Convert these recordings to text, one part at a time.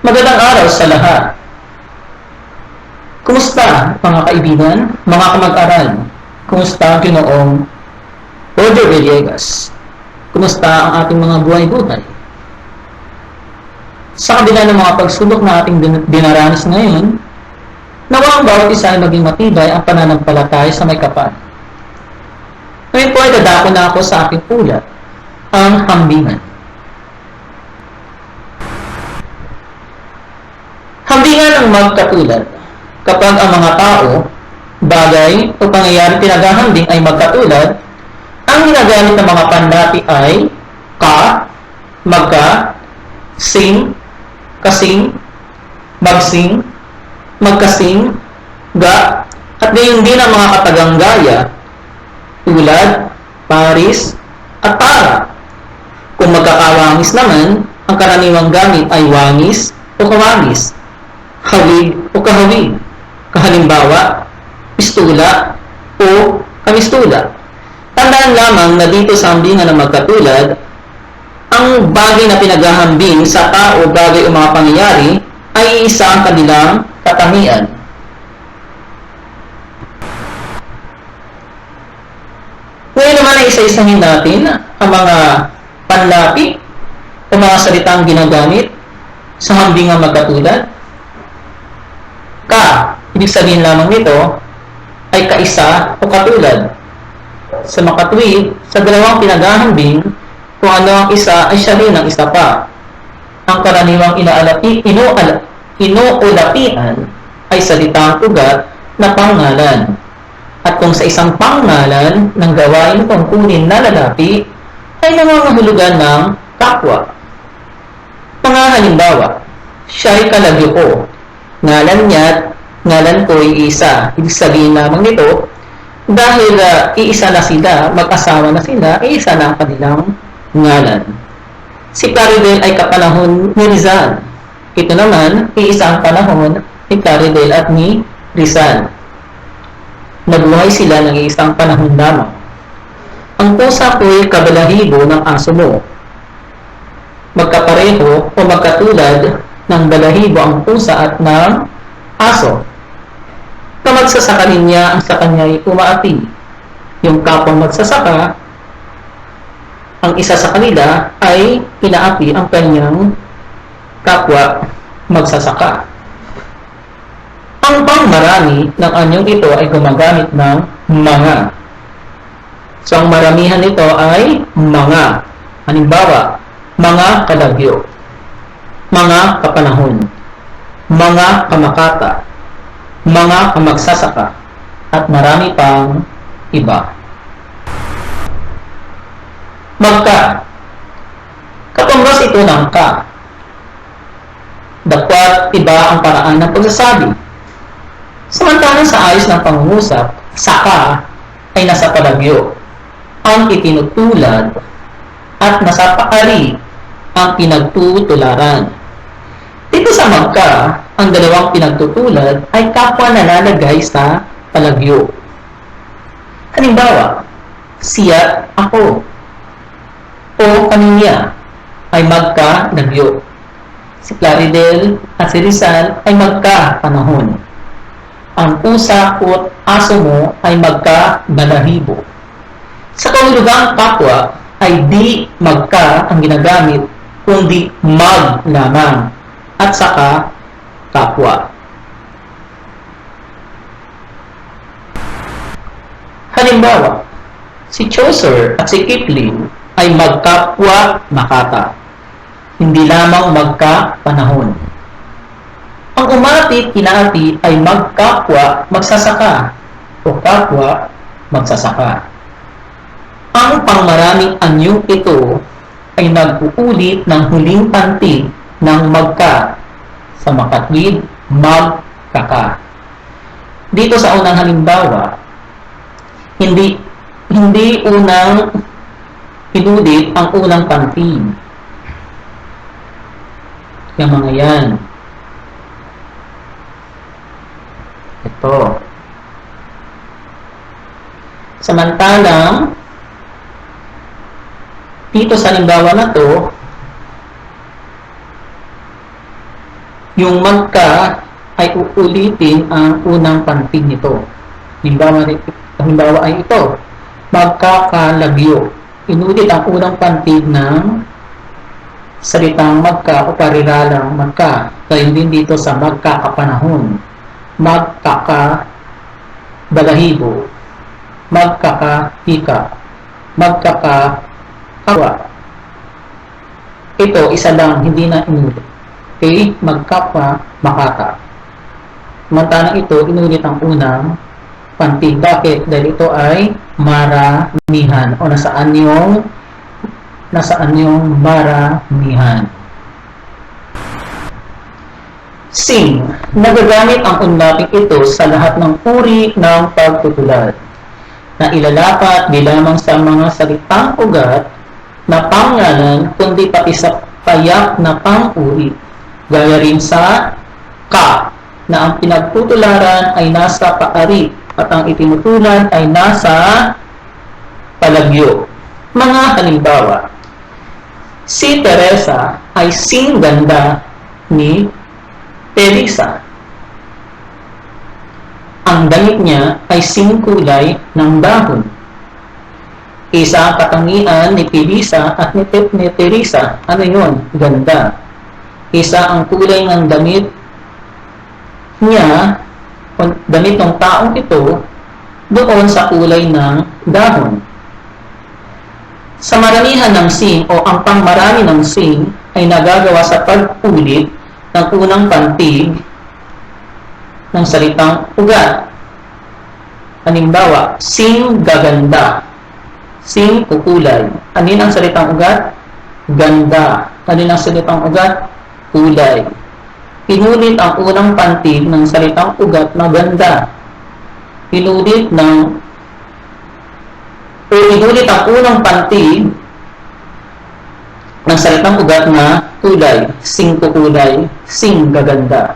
Magandang araw sa lahat. Kumusta mga kaibigan, mga kamag-aral? Kumusta ang Ginoong Roger Villegas? Kumusta ang ating mga buhay-buhay? Sa kabila ng mga pagsubok na ating dinaranas ngayon, nawa ang bawat isa ay maging matibay ang pananampalataya sa may kapal. Ngayon po ay dadako na ako sa aking ulat, ang hambingan. Hambingan ang magkatulad. Kapag ang mga tao, bagay o pangyayari pinaghahambing ay magkatulad, ang ginagamit ng mga panlati ay ka, magka, sing, kasing, magsing, magkasing, ga, at gayon din ang mga katagang gaya, tulad, paris, at para. Kung magkakawangis naman, ang karaniwang gamit ay wangis o kawangis, hawig o kahawig, kahalimbawa, pistula o kamistula. Tandaan lamang na dito sa hambingan na magkatulad, ang bagay na pinaghahambing sa tao, bagay o mga pangyayari ay isa ang kanilang katangian. Ngayon naman ay isa-isahin natin ang mga panlapi o mga salitang ginagamit sa hambingan magkatulad. Ka, ibig sabihin lamang nito ay kaisa o katulad. Sa makatwid, sa dalawang pinaghahambing, kung ano ang isa ay siya rin ang isa pa. Ang karaniwang inuulapian ay salitang ugat na pangalan. At kung sa isang pangalan ng gawain tungkulin na lalapi, ay nangangahulugan ng kapwa. Mga halimbawa, siya ay kalagyo ko. Ngalan niya't ngalan ko ay isa. Ibig sabihin lamang nito, dahil iisa na sila, mag-asawa na sila, iisa na ang kanilang ngalan. Si Plaridel ay kapanahon ni Rizal. Ito naman, iisa ang panahon ni Plaridel at ni Rizal. Nabuhay sila ng isang panahon lamang. Ang pusa ko ay kabalahibo ng aso mo. Magkapareho o magkatulad ng balahibo ang pusa at ng aso. Na magsasaka niya ang sa kanya ay umaapi. Yung kapang magsasaka, ang isa sa kanila ay inaapi ang kanyang kapwa magsasaka. Ang pangmarami ng anyong ito ay gumagamit ng mga. So ang maramihan nito ay mga. Halimbawa, mga kalagyo, mga kapanahon, mga kamakata, mga kamagsasaka, at marami pang iba. Magka. Katumbas ito ng ka. Dapat iba ang paraan ng pagsasabi. Samantalang sa ayos ng pangungusap, sa ka ay nasa palagyo, ang itinutulad, at nasa paari ang pinagtutularan. Dito sa magka, ang dalawang pinagtutulad ay kapwa nalalagay sa palagyo. Halimbawa, siya, ako, o kaniya ay magka-lagyo. Si Plaridel at si Rizal ay magka-panahon. Ang pusa at aso mo ay magka-balahibo. Sa kahulugang kapwa ay di magka ang ginagamit, kundi mag lamang, at saka kapwa. Halimbawa, si Chaucer at si Kipling ay magkapwa Makata, hindi lamang magka-panahon. Ang umati, inaati ay magkapwa magsasaka o kapwa magsasaka. Ang pangmaraming anyong ito ay nag-uulit ng huling pantig ng magka sa makatwid, magkaka. Dito sa unang halimbawa, hindi unang inulit ang unang pantig. Yung mga yan. Ito. Samantalang, dito sa halimbawa na to, Yung magka ay uulitin ang unang pantig nito. Halimbawa ay ito, magkakalagyo. Inulit ang unang pantig ng salitang magka o pariralang magka. Gayun din dito sa magkakapanahon, magkakabalahibo, magkakahika, magkakakawa. Ito, isa lang, hindi na inulit. Okay? Makata. Samantalang ito, inulit ang unang pantig. Bakit? Dahil ito ay maramihan. O nasaan yung maramihan? Sing. Nagagamit ang unlating ito sa lahat ng uri ng pagtutulad na ilalapat di lamang sa mga salitang ugat na pangalan, kundi pati sa payak na pang-uri. Gaya rin sa ka, na ang pinagtutularan ay nasa paari at ang itinutulan ay nasa palagyo. Mga halimbawa, si Teresa ay sing ganda ni Teresa. Ang damit niya ay sing kulay ng dahon. Isa ang katangian ni Teresa at ni Teresa. Ano yun? Ganda. Isa ang kulay ng damit niya, damit ng taong ito, doon sa kulay ng dahon. Sa maramihan ng sing o ang pangmarami ng sing ay nagagawa sa pag-ulit ng unang pantig ng salitang ugat. Halimbawa, sing gaganda, sing kukulay. Anin ang salitang ugat? Ganda. Anin ang salitang ugat? Kulay. Inulit ang unang pantig ng salitang ugat na ganda. Inulit ang unang pantig ng salitang ugat na kulay. Sing kukulay, sing gaganda.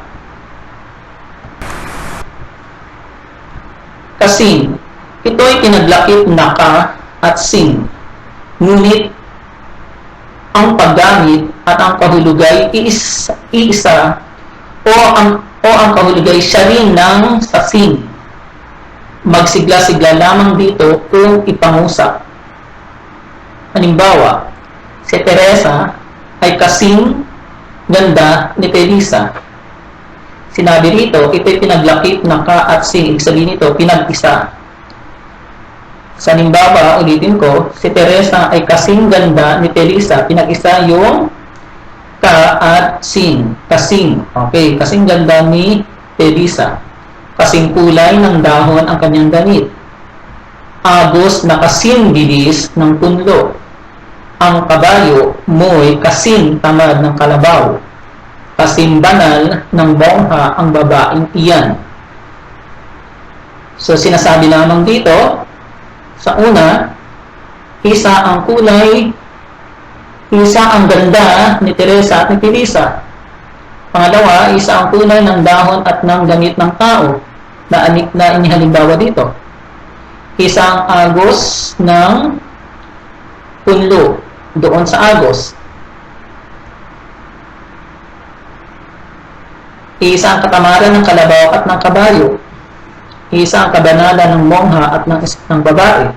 Kasing. Ito'y kinaglakip na ka at sing. Ngunit ang paggamit at ang kahulugay iisa o ang kahulugay siya rin ng sa sing. Magsigla-sigla lamang dito kung ipangusap. Halimbawa, si Teresa ay kasing ganda ni Teresa. Sinabi rito, ito'y pinaglakip na ka at sing. Ibig sabihin nito, pinag-isa. Sa halimbawa, ulitin ko, si Teresa ay kasing ganda ni Teresa. Pinag-isa yung ka at sing. Kasing. Okay, kasing ganda ni Teresa. Kasing kulay ng dahon ang kanyang damit. Agos na kasing bilis ng punlo. Ang kabayo mo'y kasing tamad ng kalabaw. Kasing banal ng bongha ang babaeng iyan. So, sinasabi lamang dito, sa una, isa ang kulay, isa ang ganda ni Teresa at ni Teresa. Pangalawa, isa ang kulay ng dahon at ng damit ng tao na inihalimbawa dito. Isa ang agos ng punlo doon sa agos. Isa ang katamaran ng kalabaw at ng kabayo. Isa ang kabanalan ng mongha at ng babae.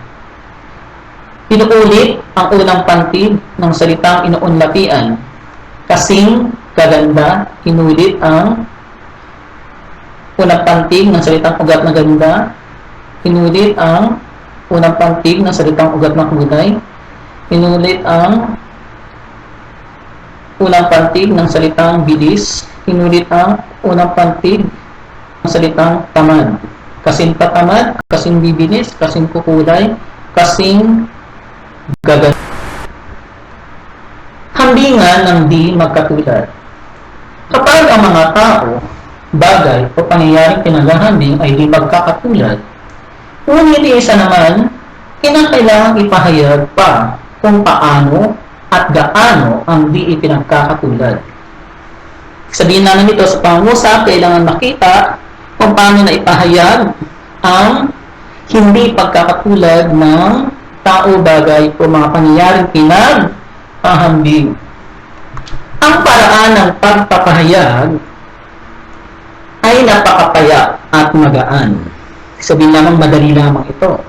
Inuulit ang unang pantig ng salitang inuunlatian. Kasing kaganda, inulit ang unang pantig ng salitang ugat na ganda. Inulit ang unang pantig ng salitang ugat na kulay. Inulit ang unang pantig ng salitang bilis. Inulit ang unang pantig ng salitang tamad. Kasing patamad, kasing bibilis, kasing kukulay, kasing gaganda. Hambingan ng di magkatulad. Kapag ang mga tao, bagay o pangyayaring pinaghahambing ay di magkakatulad, ngunit isa naman, kinakailangang ipahayag pa kung paano at gaano ang di ipinagkakatulad. Sabihin namin ito sa pangusap, kailangan makita kung paano na ipahayag ang hindi pagkakatulad ng tao, bagay o mga pangyayaring pinaghahambing. Ang paraan ng pagpapahayag napakapaya at magaan. Sabihin lamang madali lamang ito.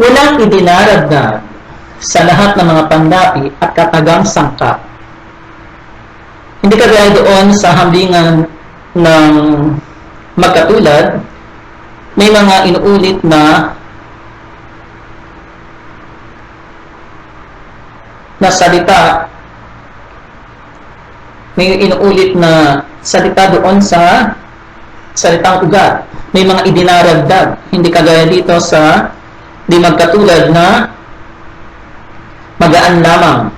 Walang idinaragdag sa lahat ng mga pandapi at katagang sangkap. Hindi kagaya doon sa hambingan ng magkatulad, may mga inuulit na salita, may inuulit na salita doon sa salitang ugat. May mga idinaragdag. Hindi kagaya dito sa di magkatulad na magaan lamang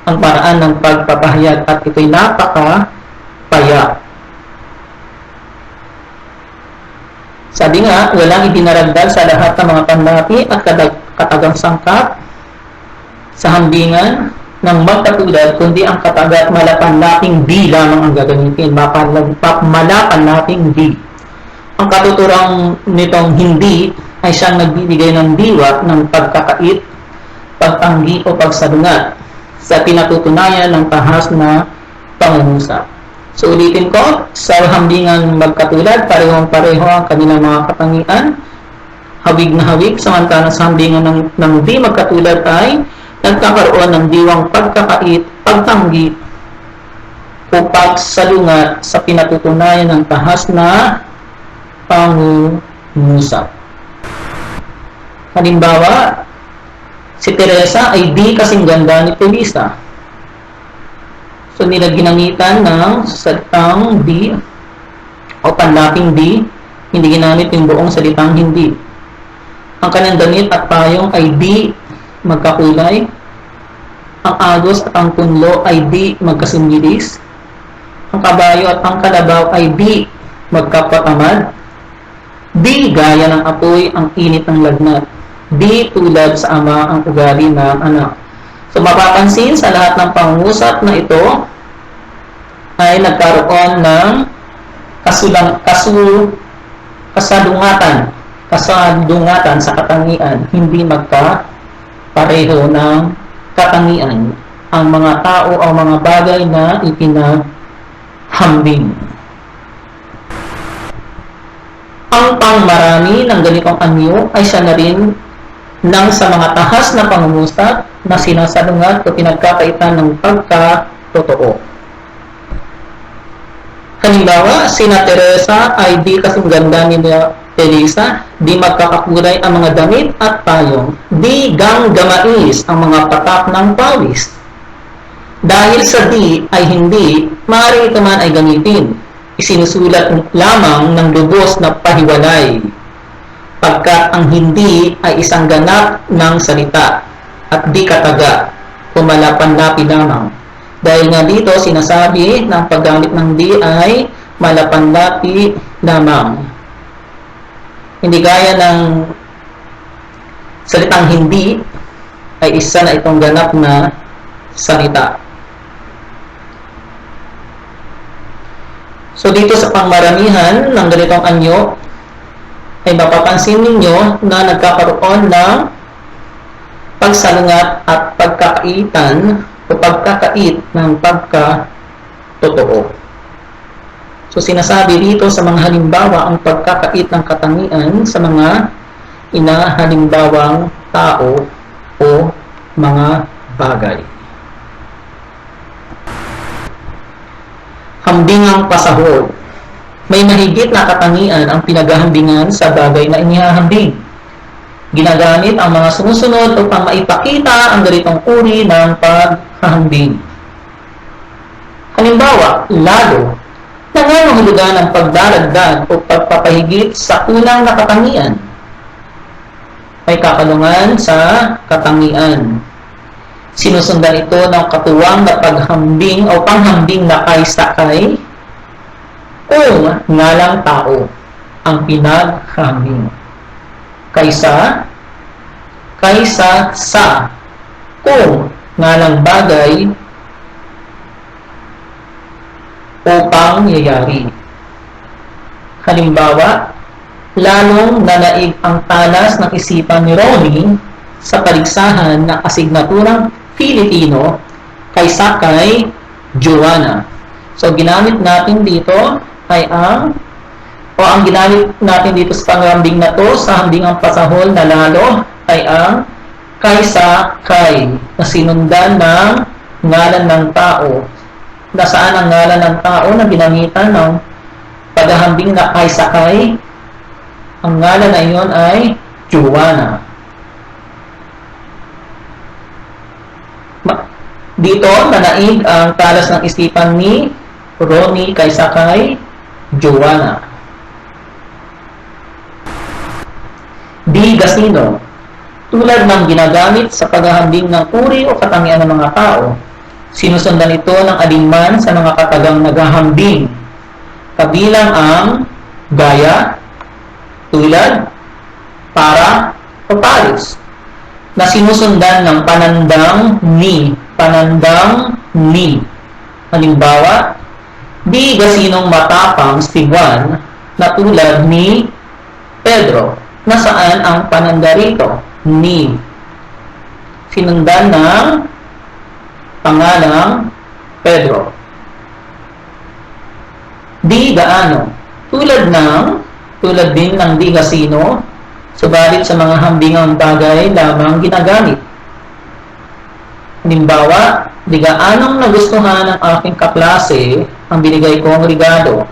ang paraan ng pagpapahayag at ito'y napakapaya. Sabi nga, walang idinaragdag sa lahat ng mga pandapi at katagang sangkap sa hambingan ng magkatulad, kundi ang kataga at malapanlaping di lamang ang gagamitin. Malapanlaping di. Ang katuturang nitong hindi ay siyang nagbibigay ng diwa ng pagkakait, pagtanggi o pagsalungat sa pinatutunayan ng tahas na pangungusap. So ulitin ko, sa hambingan magkatulad, parehong-pareho ang kanilang mga katangian, hawig na hawig, samantalang sa hambingan ng di magkatulad ay nagkakaroon ng diwang pagkakait, pagtanggi o pagsalungat sa pinatutunayan ng tahas na pangungusap. Halimbawa, si Teresa ay di kasing ganda ni Felisa. So, nila ginamitan ng salitang di o panlaping di, hindi ginamit yung buong salitang hindi. Ang kanyang damit at payong ay di magkakulay. Ang agos at ang punlo ay di magkasimbilis. Ang kabayo at ang kalabaw ay di magkapatamad. Di gaya ng apoy ang init ng lagnat. Di tulad sa ama ang ugali ng anak. So mapapansin sa lahat ng pangungusap na ito ay nagkaroon ng kasalungatan sa katangian, hindi magkapareho ng katangian ang mga tao o mga bagay na ipinaghambing. Ang pangmarami ng ganitong anyo ay siya na rin ng sa mga tahas na pangungusap na sinasalungat o pinagkakaitan ng pagkatotoo. Halimbawa, sina Teresa ay di kasing ganda ni Felisa, di magkakakulay ang mga damit at payong, di ganggamais ang mga patak ng pawis. Dahil sa di ay hindi, maaari ito man ay gamitin. Isinusulat lamang ng lubos na pahiwalay, pagkat ang hindi ay isang ganap ng salita at di kataga o malapanlapi lamang. Dahil nga dito sinasabi na ang paggamit ng di ay malapanlapi lamang. Hindi gaya ng salitang hindi ay isa na itong ganap na salita. So dito sa pangmaramihan ng ganitong anyo ay mapapansin ninyo na nagkakaroon ng pagsalungat at pagkakaitan o pagkakait ng pagkatotoo. So sinasabi dito sa mga halimbawa ang pagkakait ng katangian sa mga inahalimbawang tao o mga bagay. Hambingang pasahod. May mahigit na katangian ang pinaghahambingan sa bagay na inihahambing. Ginagamit ang mga sumusunod upang maipakita ang ganitong uri ng paghahambing. Halimbawa, lalo, nangangahulugan ang pagdaragdag o pagpapahigit sa kulang na katangian. May kakalungan sa katangian. Sinusundan ito ng katuwang na paghambing o panghambing na kaysa kay kung ngalang tao ang pinaghambing. Kaysa sa kung ngalang bagay o pangyayari. Halimbawa, lalong nanaig ang talas ng isipan ni Ronnie sa paligsahan ng asignaturang Filipino kaysa kay Joanna. So, ginamit natin dito ay ang ginamit natin dito sa panghambing na to, sa hambingang pasahol na lalo, ay ang kaysa kay, na sinundan ng ngalan ng tao. Nasaan ang ngalan ng tao na ginamitan ng paghahambing na kaysa kay? Ang ngalan na iyon ay Joanna. Dito, nanaig ang talas ng isipan ni Ronnie kaysa kay Joanna. Di gasino, tulad ng ginagamit sa paghahambing ng uri o katangian ng mga tao, sinusundan ito ng alinman sa mga katagang naghahambing, kabilang ang gaya, tulad, para, o paris, na sinusundan ng panandang ni. Halimbawa, di gasinong matapang si Juan na tulad ni Pedro. Nasaan ang pananda rito? Ni. Sinundan ng pangalang Pedro. Di gaano. Tulad din ng di gasino, subalit sa mga hambingang bagay lamang ginagamit. Halimbawa, di gaanong nagustuhan ng aking kaklase ang binigay kong regalo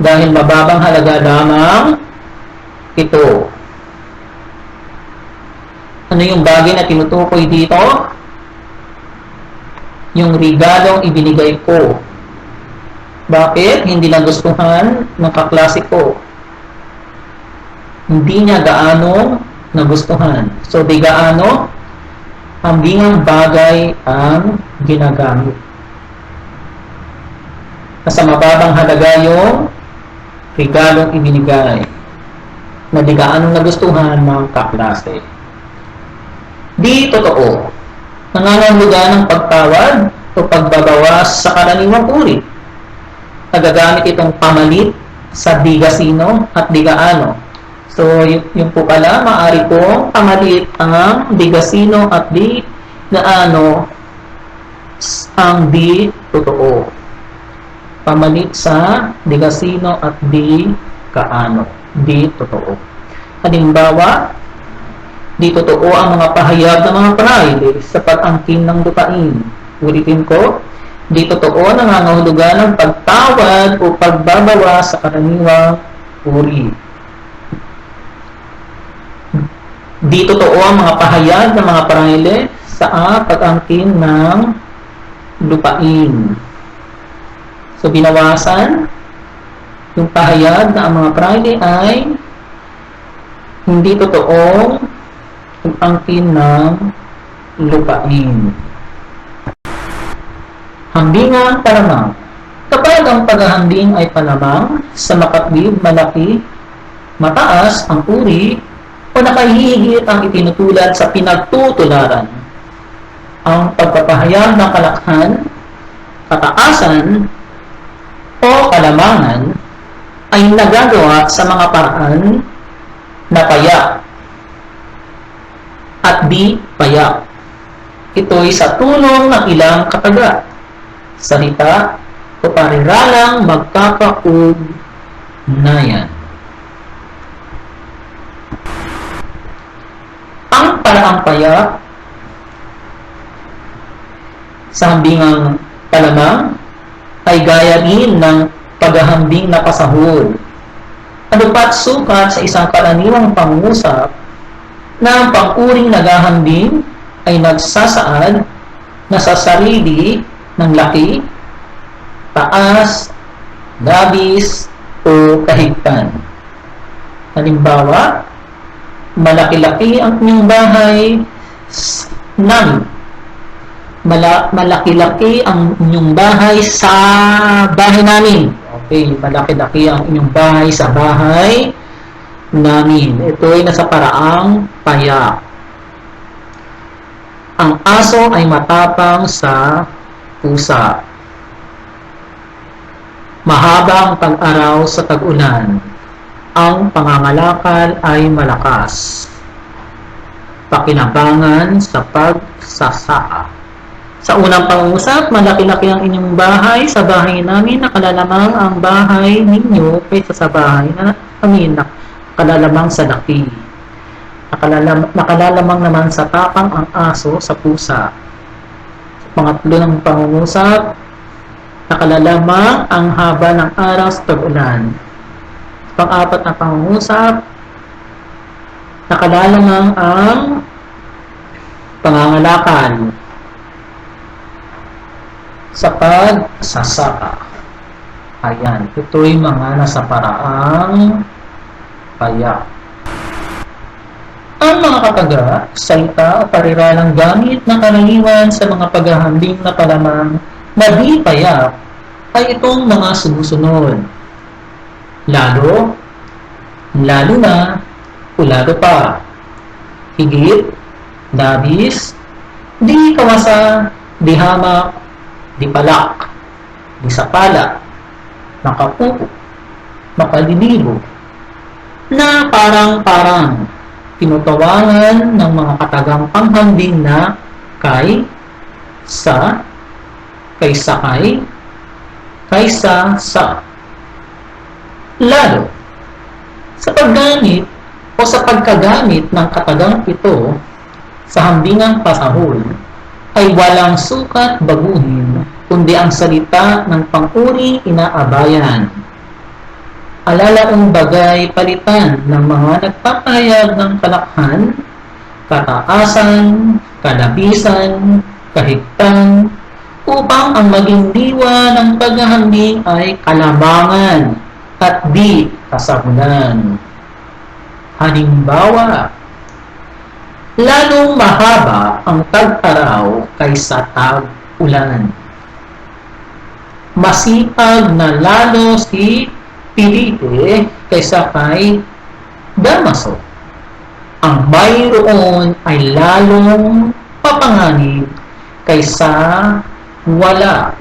dahil mababang halaga lamang ito. Ano yung bagay na tinutukoy dito? Yung regalong ibinigay ko. Bakit hindi nagustuhan ng kaklase ko? Hindi niya gaano nagustuhan. So, di gaano, hambingang bagay ang ginagamit. Nasa mababang halaga yung regalong ibinigay na di gaano nagustuhan ng kaklase. Di totoo. Nangangahulugan ng pagtawad o pagbabawas sa karaniwang uri. Nagagamit itong pamalit sa di gasino at di gaano. So, yung po pala, maaari pong pamalit ang di gasino at di gaano ang di totoo. Pamalit sa di gasino at di gaano. Di totoo. Halimbawa, di totoo ang mga pahayag ng mga praile sa pag-angkin ng lupain. Ulitin ko, di totoo nangangahulugan ng pagtawad o pagbabawas sa karaniwang uri. Di totoo ang mga pahayag ng mga praile sa pag-angkin ng lupain. So, binawasan yung pahayag na ang mga praile ay hindi totoong pag-angkin ng lupain. Hambingang palamang. Kapag ang paghahambing ay palamang sa makatwid, malaki, mataas ang uri, o nakahihigit ang itinutulad sa pinagtutularan, ang pagpapahayag ng kalakhan, kataasan, o kalamangan ay nagagawa sa mga paraan na payak at di payak. Ito'y sa tulong ng ilang kataga, salita, o pariralang magkakaugnayan. Ang paraang payak sa hambingang palamang ay gaya rin ng paghahambing na pasahol. Ano pa't sukat sa isang karaniwang pangusap na ang pang-uring naghahambing ay nagsasaad na sa sarili ng laki, taas, labis, o kahigtan. Halimbawa, malaki-laki ang inyong bahay namin. Malaki-laki ang inyong bahay sa bahay namin. Okay, malaki-laki ang inyong bahay sa bahay namin. Ito ay nasa paraang payak. Ang aso ay matapang sa pusa. Mahaba ang tag-araw sa tag-ulan. Ang pangangalakal ay malakas. Pakinabangan sa pagsasaa. Sa unang pangungusap, malaki-laki ang inyong bahay. Sa bahay namin, nakalalamang ang bahay ninyo kaysa sa bahay na amin, nakalalamang sa laki. Nakalalamang naman sa tapang ang aso sa pusa. Sa pangatlo ng pangungusap, nakalalamang ang haba ng araw sa tag-ulan. Sa pang-apat na pangungusap, nakalalamang ang pangangalakan sa pagsasaka. Ayan, ito'y mga nasa paraang payak. Ang mga kataga, salita o pariralang gamit na karaniwan sa mga paghahambing na palamang na di payak ay itong mga sumusunod. Lalo, lalo na, o lalo pa. Higit, labis, di kawasa, di hamak, di palak, di sapala, makapupo, makadilibo, na parang-parang tinutawangan ng mga katagang panghambing na kay, sa, kaysa kay, kaysa sa. Lalo, sa paggamit o sa pagkagamit ng katagang ito sa hambingang pasahol, ay walang sukat baguhin, kundi ang salita ng pang-uri inaabayan. Alalaong bagay palitan ng mga nagpapahayag ng kalakhan, kataasan, kalabisan, kahigtan, upang ang maging diwa ng paghahambing ay kalamangan at di kasagulan. Halimbawa, lalong mahaba ang tag-araw kaysa tag-ulan. Masipag na lalo si Felipe kaysa kay Damaso. Ang mayroon ay lalong papanganib kaysa wala.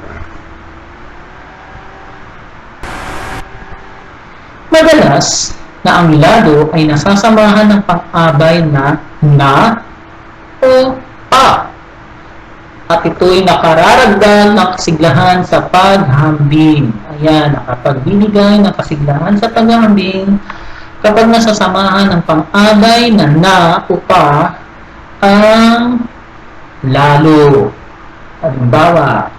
Madalas na ang lalo ay nasasamahan ng pang-abay na o pa. At ito'y nakararagdag ng kasiglahan sa paghambing. Ayan, nakapagbibigay ng kasiglahan sa paghambing kapag nasasamahan ng pang-abay na o pa ang lalo. Halimbawa,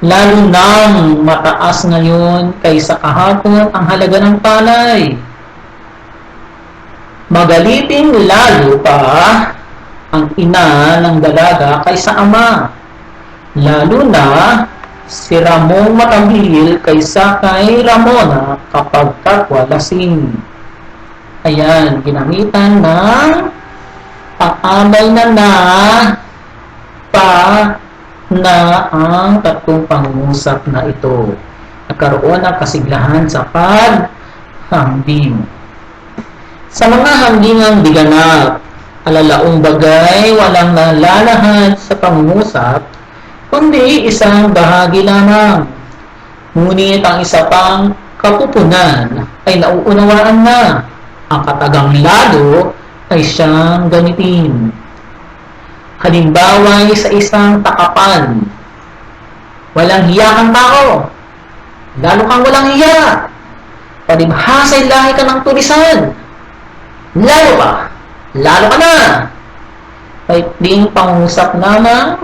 lalo nang mataas ngayon kaysa kahapon ang halaga ng palay. Magaliting lalo pa ang ina ng dalaga kaysa ama. Lalo na si Ramong matangil kaysa kay Ramona kapag kakwalasing. Ayan, ginamitan ng pang-abay na pa na ang tatlong pangungusap na ito. Nagkaroon ng kasiglahan sa paghambing. Sa mga hambingang di ganap, alalaong bagay walang nalalahad sa pangungusap, kundi isang bahagi lamang. Ngunit ang isa pang kapupunan ay nauunawaan na. Ang katagang lalo ay siyang gamitin. Halimbawa sa isang takapan, walang hiya kang tao, lalo kang walang hiya, palibhasa'y lahi ka ng tulisan, lalo ka na. Maikling pangusap lamang,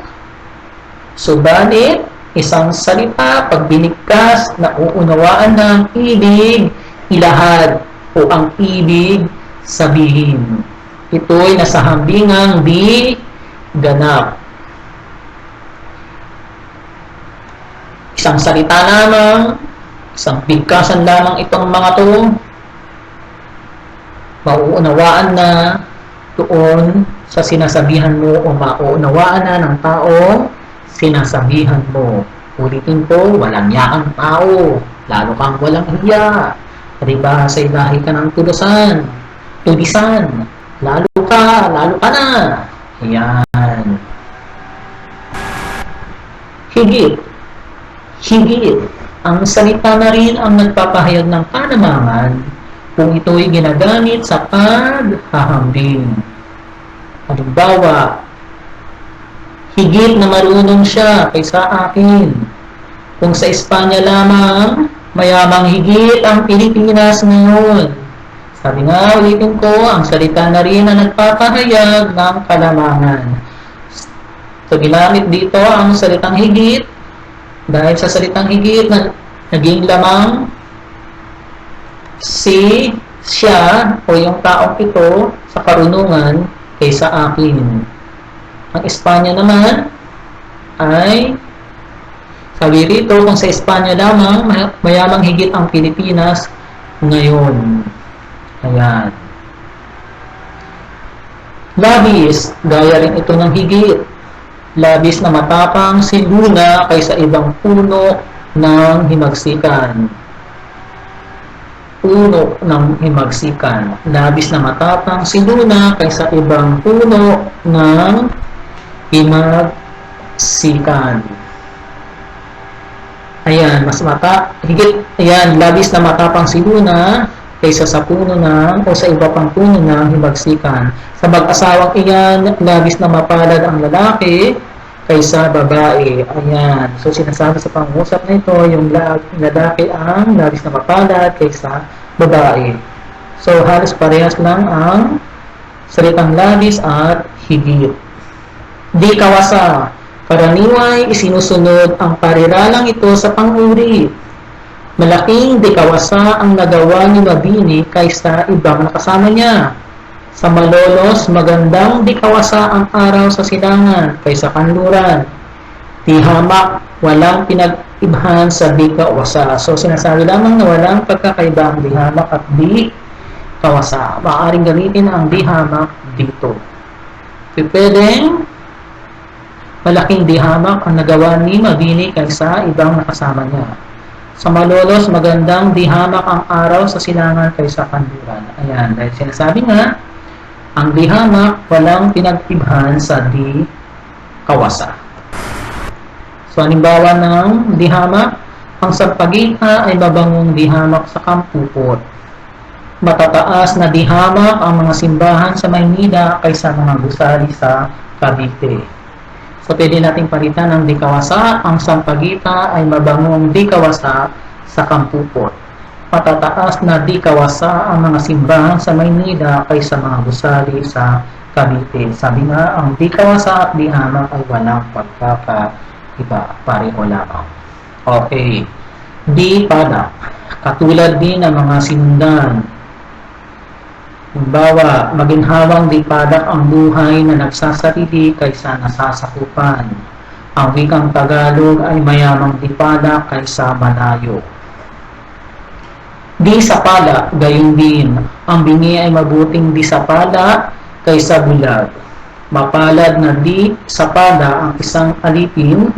subalit isang salita pag binigkas na uunawaan ng ibig ilahad o ang ibig sabihin. Ito'y nasa hambingang di ganap. Isang salita lamang, isang bigkasan lamang itong mga to, mauunawaan na doon sa sinasabihan mo o mauunawaan na ng tao sinasabihan mo. Ulitin ko, walang yakang tao, lalo kang walang hiya, diba sa ilahi ka ng tulisan, lalo ka na. Ayan. Higit. Ang salita na rin ang nagpapahayag ng kanamangan kung ito'y ginagamit sa paghahambing. Halimbawa, higit na marunong siya kaysa akin. Kung sa Espanya lamang, mayamang higit ang Pilipinas ngayon. Sabi nga, ulitin ko, ang salita na rin na nagpapahayag ng kalamangan. So, ginamit dito ang salitang higit dahil sa salitang higit na naging lamang siya o yung taong ito sa karunungan kaysa akin. Ang Espanya naman ay sabi rito, kung sa Espanya lamang, mayamang higit ang Pilipinas ngayon. Ayan. Labis, gaya rin ito ng higit. Labis na matapang si Luna kaysa ibang puno ng himagsikan. Puno ng himagsikan. Labis na matapang si Luna kaysa ibang puno ng himagsikan. Ayan, ayan, labis na matapang si Luna kaysa sa puno ng, o sa iba pang puno ng himagsikan. Sa mag-asawang iyan, labis na mapalad ang lalaki kaysa babae. Ayan, so sinasabi sa pangusap na ito, yung lalaki ang labis na mapalad kaysa babae. So, halos parehas lang ang salitang labis at higit. Di kawasa. Karaniway, isinusunod ang pariralang ito sa panguri. Malaking dikawasa ang nagawa ni Mabini kaysa ibang nakasama niya. Sa malolos, magandang dikawasa ang araw sa silangan kaysa kanluran. Di hamak, walang pinag-ibhan sa dikawasa. So, sinasabi lamang na walang pagkakaiba ang di hamak at di kawasa. Maaaring gamitin ang di hamak dito. Pwedeng malaking di hamak ang nagawa ni Mabini kaysa ibang nakasama niya. Sa malolos, magandang di hamak ang araw sa silangan kaysa kanluran. Ayan, dahil sinasabi nga, ang di hamak walang pinag-ibhan sa di kawasa. So, halimbawa ng di hamak, ang sampagita ay mabangong di hamak sa kampupot. Matataas na di hamak ang mga simbahan sa Maynila kaysa mga gusali sa Cavite. So, pwede nating palitan ng di kawasa. Ang sampagita ay mabangong di kawasa sa kampupot. Matataas na di kawasa ang mga simbahan sa Maynila kaysa mga gusali sa Cavite. Sabi nga, ang di kawasa at di hamak ay walang pagkakaiba. Pareho lamang. Okay. Di padak. Katulad din ng mga sinundan. Halimbawa, maginhawang di padak ang buhay na nagsasarili kaysa nasasakupan. Ang wikang Tagalog ay mayamang di padak kaysa malayo. Di sa pala, gayon din. Ang bingi ay mabuting di sa pala kaysa bulag. Mapalad na di sa pala ang isang alipin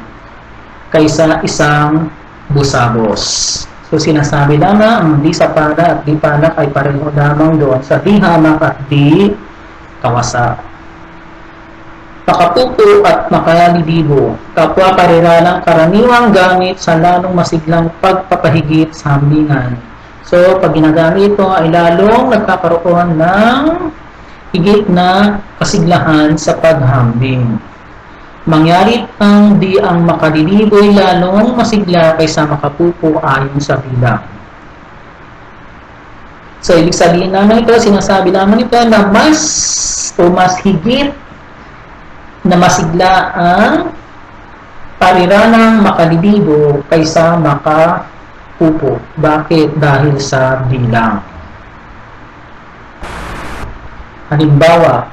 kaysa isang busabos. So, sinasabi lamang ang di sa pala at di palak ay pareho lamang doon sa di hamak at di kawasa. Makapupo at makalilibo, kapwa pariralang karaniwang gamit sa lalong masiglang pagpapahigit sa hambingan. So, pag ginagamit ito ay lalong nagkakaroon ng higit na kasiglahan sa paghambing. Mangyari ang di ang makaliliboy lalong masigla kaysa makapupo ayon sa bilang. So, ibig sabihin naman ito, sinasabi naman ito na mas higit na masigla ang pariranang makalilibo kaysa makapupo. Bakit? Dahil sa bilang. Halimbawa,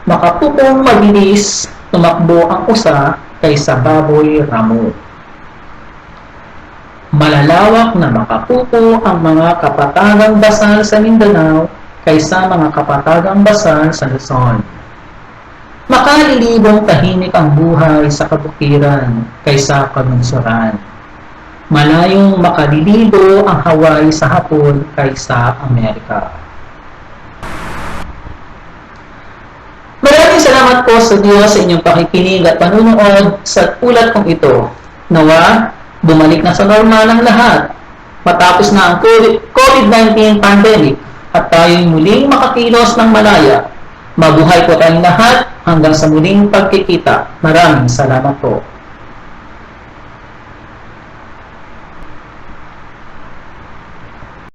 makapupong mabilis tumakbo ang usa kaysa baboy ramo. Malalawak na makapupo ang mga kapatagang basal sa Mindanao kaysa mga kapatagang basal sa Luzon. Makalilibong tahimik ang buhay sa kabukiran kaysa kanunsuran. Malayong makalilibo ang Hawaii sa Hapon kaysa Amerika. Maraming salamat po sa Diyos sa inyong pakikinig at panunood sa ulat kong ito. Nawa, bumalik na sa normal ang lahat. Matapos na ang COVID-19 pandemic at tayo'y muling makakilos ng malaya. Mabuhay po tayong lahat hanggang sa muling pagkikita. Maraming salamat po.